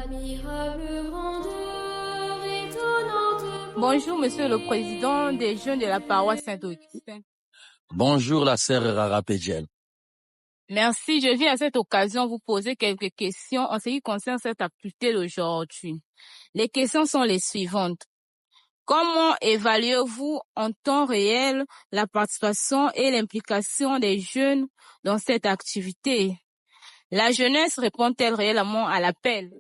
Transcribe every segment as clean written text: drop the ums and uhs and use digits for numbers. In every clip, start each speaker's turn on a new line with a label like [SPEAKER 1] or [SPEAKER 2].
[SPEAKER 1] Admirable grandeur, étonnante
[SPEAKER 2] Bonjour, Monsieur le Président des jeunes de la paroisse Saint-Augustin.
[SPEAKER 3] Bonjour la sœur Rara Pédiel.
[SPEAKER 2] Merci. Je viens à cette occasion vous poser quelques questions en ce qui concerne cette activité d'aujourd'hui. Les questions sont les suivantes. Comment évaluez-vous en temps réel la participation et l'implication des jeunes dans cette activité? La jeunesse répond-elle réellement à l'appel?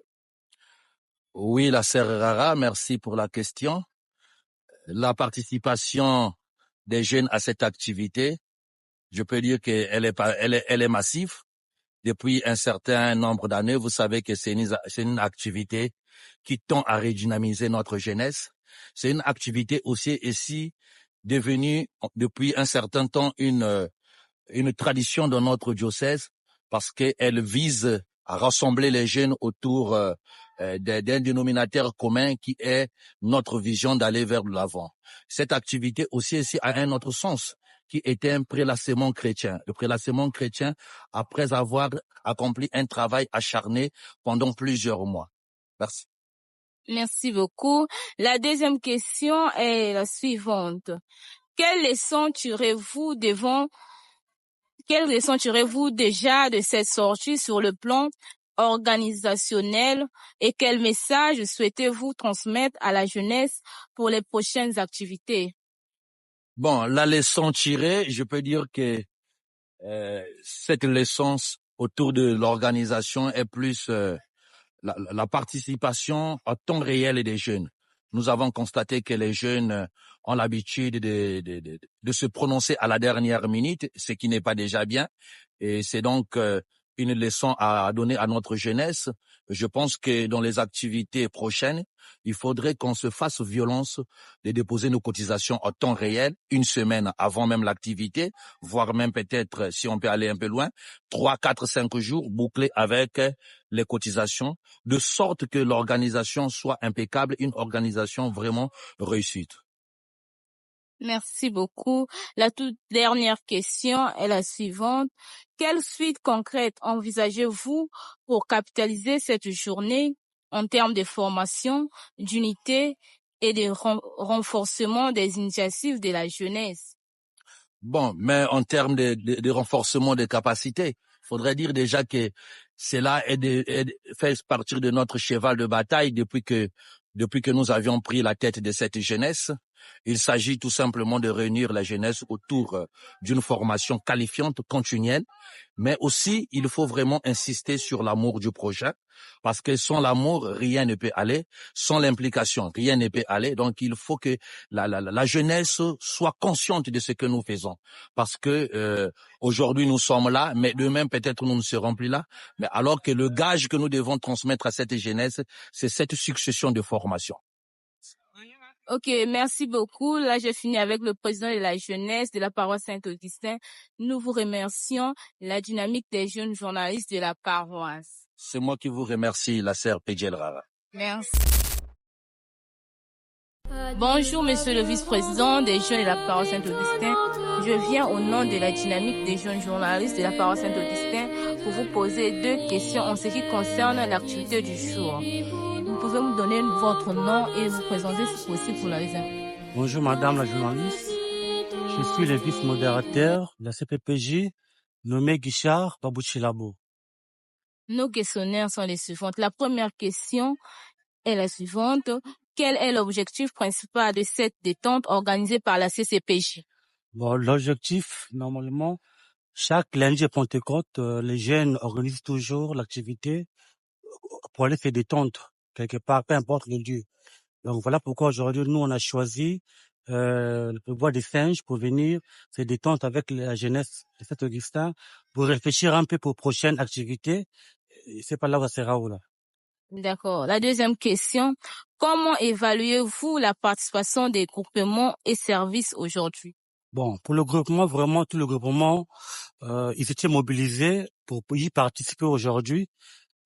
[SPEAKER 3] Oui, la sœur Rara, merci pour la question. La participation des jeunes à cette activité, je peux dire qu'elle est massive. Depuis un certain nombre d'années, vous savez que c'est une activité qui tend à redynamiser notre jeunesse. C'est une activité aussi devenue depuis un certain temps une tradition dans notre diocèse parce qu'elle vise à rassembler les jeunes autour d'un dénominateur commun qui est notre vision d'aller vers l'avant. Cette activité aussi a un autre sens qui était un prélassement chrétien. Le prélassement chrétien après avoir accompli un travail acharné pendant plusieurs mois. Merci.
[SPEAKER 2] Merci beaucoup. La deuxième question est la suivante. Quelles leçons tirez-vous déjà de cette sortie sur le plan organisationnel et quel message souhaitez-vous transmettre à la jeunesse pour les prochaines activités?
[SPEAKER 3] Bon, la leçon tirée, je peux dire que cette leçon autour de l'organisation est plus la participation à temps réel des jeunes. Nous avons constaté que les jeunes ont l'habitude de se prononcer à la dernière minute, ce qui n'est pas déjà bien. Et c'est donc une leçon à donner à notre jeunesse. Je pense que dans les activités prochaines, il faudrait qu'on se fasse violence de déposer nos cotisations en temps réel, une semaine avant même l'activité, voire même peut-être, si on peut aller un peu loin, 3, 4, 5 jours bouclés avec les cotisations, de sorte que l'organisation soit impeccable, une organisation vraiment réussite.
[SPEAKER 2] Merci beaucoup. La toute dernière question est la suivante. Quelle suite concrète envisagez-vous pour capitaliser cette journée en termes de formation, d'unité et de renforcement des initiatives de la jeunesse?
[SPEAKER 3] Bon, mais en termes de renforcement des capacités, faudrait dire déjà que cela fait partir de notre cheval de bataille depuis que nous avions pris la tête de cette jeunesse. Il s'agit tout simplement de réunir la jeunesse autour d'une formation qualifiante, continuelle, mais aussi il faut vraiment insister sur l'amour du projet, parce que sans l'amour, rien ne peut aller, sans l'implication, rien ne peut aller. Donc il faut que la jeunesse soit consciente de ce que nous faisons, parce que aujourd'hui nous sommes là, mais demain peut-être nous ne serons plus là, mais alors que le gage que nous devons transmettre à cette jeunesse, c'est cette succession de formations.
[SPEAKER 2] Ok, merci beaucoup. Là, j'ai fini avec le président de la jeunesse de la paroisse Saint-Augustin. Nous vous remercions, la dynamique des jeunes journalistes de la paroisse.
[SPEAKER 3] C'est moi qui vous remercie, la sœur Pédiel Rara.
[SPEAKER 2] Merci. Bonjour, monsieur le vice-président des jeunes de la paroisse Saint-Augustin. Je viens au nom de la dynamique des jeunes journalistes de la paroisse Saint-Augustin pour vous poser 2 questions en ce qui concerne l'activité du jour. Vous pouvez me donner votre nom et vous présenter si possible pour la raison.
[SPEAKER 4] Bonjour madame la journaliste, je suis le vice-modérateur de la CPPJ nommé Guichard Babouchilabo.
[SPEAKER 2] Nos questionnaires sont les suivantes. La première question est la suivante. Quel est l'objectif principal de cette détente organisée par la CCPJ?
[SPEAKER 4] Bon, l'objectif, normalement, chaque lundi à Pentecôte, les jeunes organisent toujours l'activité pour aller se détendre quelque part, peu importe le lieu. Donc voilà pourquoi aujourd'hui, nous, on a choisi le bois des singes pour venir se détendre avec la jeunesse de Saint-Augustin pour réfléchir un peu pour prochaines activités. Et c'est pas là où ça sera où là.
[SPEAKER 2] D'accord. La deuxième question, comment évaluez-vous la participation des groupements et services aujourd'hui?
[SPEAKER 4] Bon, pour le groupement, vraiment, tout le groupement, ils étaient mobilisés pour y participer aujourd'hui.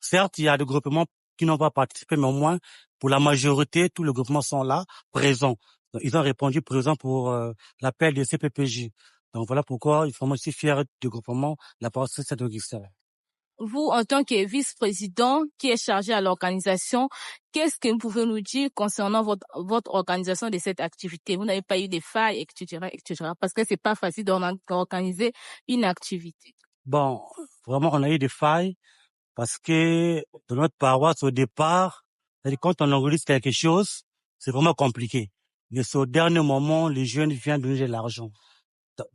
[SPEAKER 4] Certes, il y a des groupements qui n'ont pas participé, mais au moins, pour la majorité, tous les groupements sont là, présents. Donc, ils ont répondu présent pour l'appel des CPPJ. Donc voilà pourquoi ils sont aussi fiers du groupement, la paroisse Saint-Augustin.
[SPEAKER 2] vous, en tant que vice-président qui est chargé à l'organisation, qu'est-ce que vous pouvez nous dire concernant votre organisation de cette activité? Vous n'avez pas eu de failles, etc., etc., parce que c'est pas facile d'organiser une activité.
[SPEAKER 4] Bon, vraiment, on a eu des failles parce que dans notre paroisse, au départ, c'est-à-dire quand on organise quelque chose, c'est vraiment compliqué. Mais c'est au dernier moment, les jeunes viennent donner de l'argent.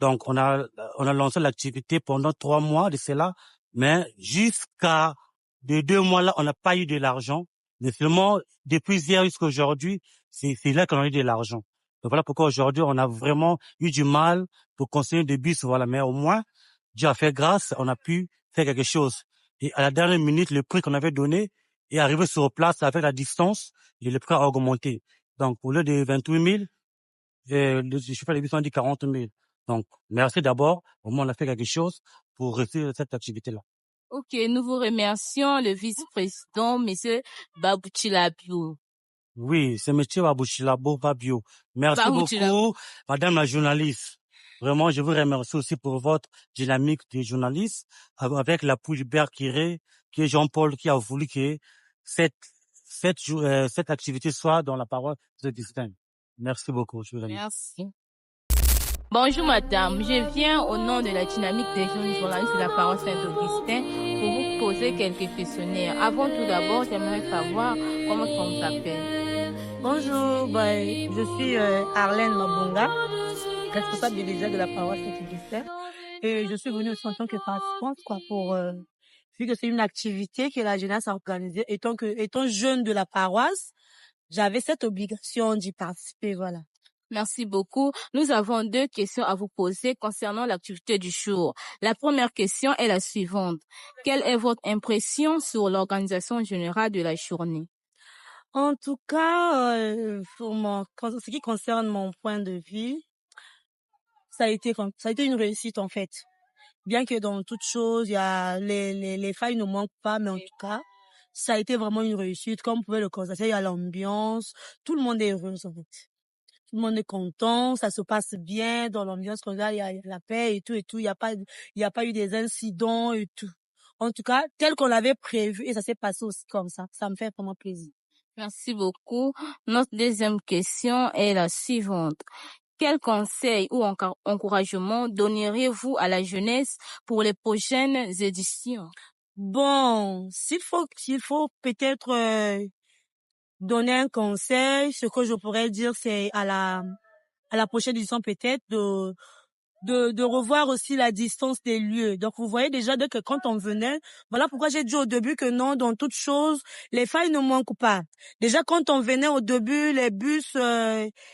[SPEAKER 4] Donc, on a lancé l'activité pendant 3 mois de cela, mais jusqu'à de 2 mois là, on n'a pas eu de l'argent. Mais seulement, depuis hier jusqu'à aujourd'hui, c'est là qu'on a eu de l'argent. Donc voilà pourquoi aujourd'hui, on a vraiment eu du mal pour construire des bus, voilà. Mais au moins, Dieu a fait grâce, on a pu faire quelque chose. Et à la dernière minute, le prix qu'on avait donné est arrivé sur place avec la distance et le prix a augmenté. Donc, au lieu de 28 000, le chauffeur de bus, on dit 40 000. Donc, merci d'abord. Au moins, on a fait quelque chose pour réussir cette activité-là.
[SPEAKER 2] Ok, nous vous remercions, le vice-président, monsieur Babouchi Labio.
[SPEAKER 4] Oui, c'est monsieur Babouchilabo Babio. Merci beaucoup, madame la journaliste. Vraiment, je vous remercie aussi pour votre dynamique de journaliste avec l'appui de Bert Kiré, qui est Jean-Paul, qui a voulu que cette activité soit dans la parole de Distin. Merci beaucoup. Je vous remercie.
[SPEAKER 2] Merci. Bonjour madame, je viens au nom de la dynamique des jeunes journalistes de la paroisse Saint-Augustin pour vous poser quelques questionnaires. Avant tout d'abord, j'aimerais savoir comment on s'appelle.
[SPEAKER 5] Bonjour, je suis Arlène Mabunga, responsable déléguée de la paroisse Saint-Augustin. Et je suis venue aussi en tant que participante, vu que c'est une activité que la jeunesse a organisée. Étant jeune de la paroisse, j'avais cette obligation d'y participer, voilà.
[SPEAKER 2] Merci beaucoup. Nous avons 2 questions à vous poser concernant l'activité du jour. La première question est la suivante. Quelle est votre impression sur l'organisation générale de la journée?
[SPEAKER 5] En tout cas, ce qui concerne mon point de vue, ça a été une réussite en fait. Bien que dans toute chose, il y a les failles ne manquent pas, mais en tout cas, ça a été vraiment une réussite. Comme vous pouvez le constater, il y a l'ambiance, tout le monde est heureux en fait. Tout le monde est content, ça se passe bien dans l'ambiance qu'on a, il y a la paix et tout, il y a pas eu des incidents et tout. En tout cas, tel qu'on l'avait prévu et ça s'est passé aussi comme ça. Ça me fait vraiment plaisir.
[SPEAKER 2] Merci beaucoup. Notre deuxième question est la suivante. Quel conseil ou encouragement donneriez-vous à la jeunesse pour les prochaines éditions?
[SPEAKER 5] Bon, s'il faut peut-être donner un conseil, ce que je pourrais dire, c'est à la prochaine édition peut-être de revoir aussi la distance des lieux. Donc, vous voyez déjà que quand on venait, voilà pourquoi j'ai dit au début que non, dans toute chose, les failles ne manquent pas. Déjà, quand on venait au début, les bus,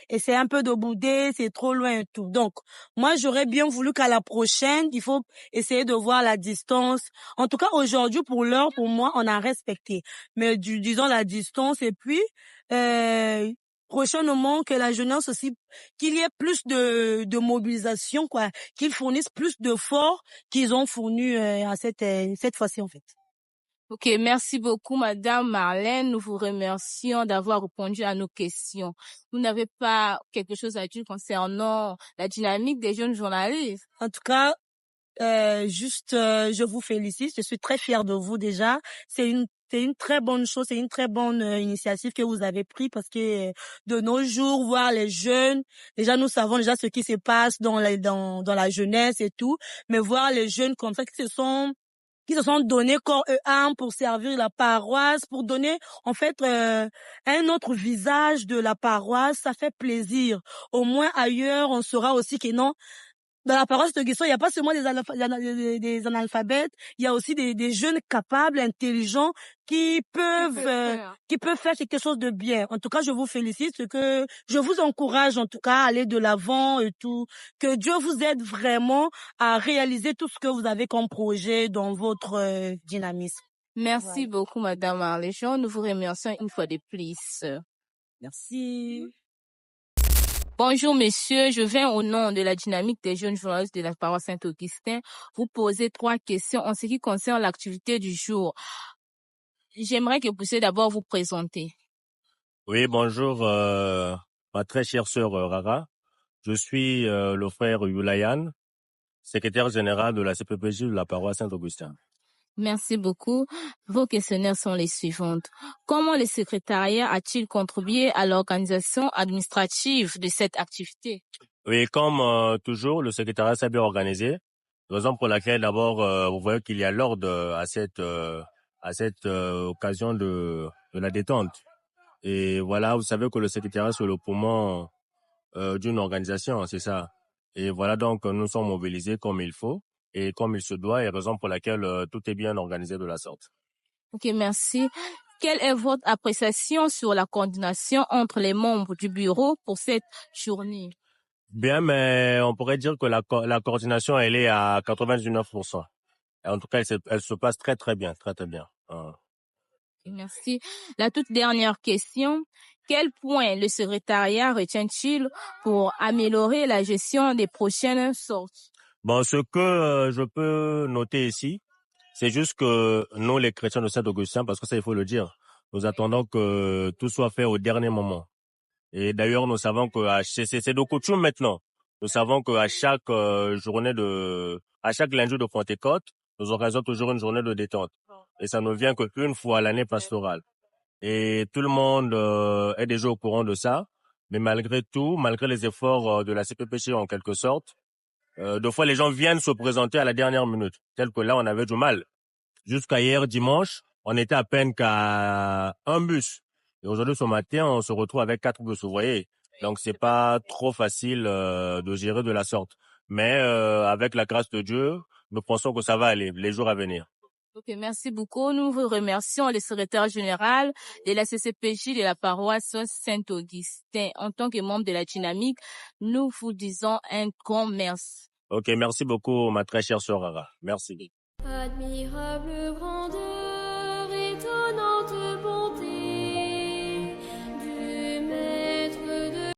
[SPEAKER 5] essayaient un peu de bouder, c'est trop loin et tout. Donc, moi, j'aurais bien voulu qu'à la prochaine, il faut essayer de voir la distance. En tout cas, aujourd'hui, pour l'heure, pour moi, on a respecté. Mais disons la distance et puis, prochainement que la jeunesse aussi, qu'il y ait plus de mobilisation, qu'ils fournissent plus d'efforts qu'ils ont fournis à cette fois-ci en fait.
[SPEAKER 2] Ok, merci beaucoup, Madame Marlène. Nous vous remercions d'avoir répondu à nos questions. Vous n'avez pas quelque chose à dire concernant la dynamique des jeunes journalistes?
[SPEAKER 5] En tout cas, je vous félicite. Je suis très fière de vous déjà. C'est une très bonne chose, c'est une très bonne initiative que vous avez prise parce que de nos jours, voir les jeunes, déjà nous savons déjà ce qui se passe dans la jeunesse et tout, mais voir les jeunes comme ça qui se sont donnés corps et âme pour servir la paroisse, pour donner en fait un autre visage de la paroisse, ça fait plaisir. Au moins ailleurs, on saura aussi que non, dans la paroisse de Guisson, il n'y a pas seulement des analphabètes, il y a aussi des jeunes capables, intelligents, qui peuvent faire quelque chose de bien. En tout cas, je vous félicite, que je vous encourage en tout cas à aller de l'avant et tout, que Dieu vous aide vraiment à réaliser tout ce que vous avez comme projet dans votre dynamisme.
[SPEAKER 2] Merci beaucoup, Madame Arléjon. Nous vous remercions une fois de plus.
[SPEAKER 5] Merci.
[SPEAKER 2] Bonjour messieurs, je viens au nom de la dynamique des jeunes journalistes de la paroisse Saint-Augustin vous poser 3 questions en ce qui concerne l'activité du jour. J'aimerais que vous puissiez d'abord vous présenter.
[SPEAKER 6] Oui, bonjour, ma très chère sœur Rara. Je suis le frère Yulayan, secrétaire général de la CPPJ de la paroisse Saint-Augustin.
[SPEAKER 2] Merci beaucoup. Vos questionnaires sont les suivantes. Comment le secrétariat a-t-il contribué à l'organisation administrative de cette activité?
[SPEAKER 6] Oui, comme toujours, le secrétariat s'est bien organisé. Raison pour laquelle d'abord vous voyez qu'il y a l'ordre à cette occasion de la détente. Et voilà, vous savez que le secrétariat c'est le poumon d'une organisation, c'est ça. Et voilà donc nous sommes mobilisés comme il faut et comme il se doit, et raison pour laquelle tout est bien organisé de la sorte.
[SPEAKER 2] Ok, merci. Quelle est votre appréciation sur la coordination entre les membres du bureau pour cette journée?
[SPEAKER 6] Bien, mais on pourrait dire que la coordination, elle est à 99%. En tout cas, elle se passe très, très bien, très, très bien.
[SPEAKER 2] Merci. La toute dernière question. Quel point le secrétariat retient-il pour améliorer la gestion des prochaines sorties?
[SPEAKER 6] Bon, ce que je peux noter ici, c'est juste que nous, les chrétiens de Saint-Augustin, parce que ça, il faut le dire, nous attendons que tout soit fait au dernier moment. Et d'ailleurs, nous savons que c'est de coutume maintenant. Nous savons que à chaque lundi de Pentecôte, nous organisons toujours une journée de détente. Et ça ne vient qu'une fois à l'année pastorale. Et tout le monde est déjà au courant de ça. Mais malgré tout, malgré les efforts de la CPPC en quelque sorte, deux fois les gens viennent se présenter à la dernière minute. Tel que là, on avait du mal. Jusqu'à hier dimanche, on était à peine qu'à un bus. Et aujourd'hui, ce matin, on se retrouve avec 4 bus, vous voyez. Donc, c'est pas trop facile de gérer de la sorte. Mais avec la grâce de Dieu, nous pensons que ça va aller les jours à venir.
[SPEAKER 2] Ok, merci beaucoup. Nous vous remercions le secrétaire général de la CCPJ de la paroisse Saint-Augustin. En tant que membre de la dynamique, nous vous disons un grand merci.
[SPEAKER 6] Ok, merci beaucoup, ma très chère sœur Rara. Merci.
[SPEAKER 1] Admirable grandeur.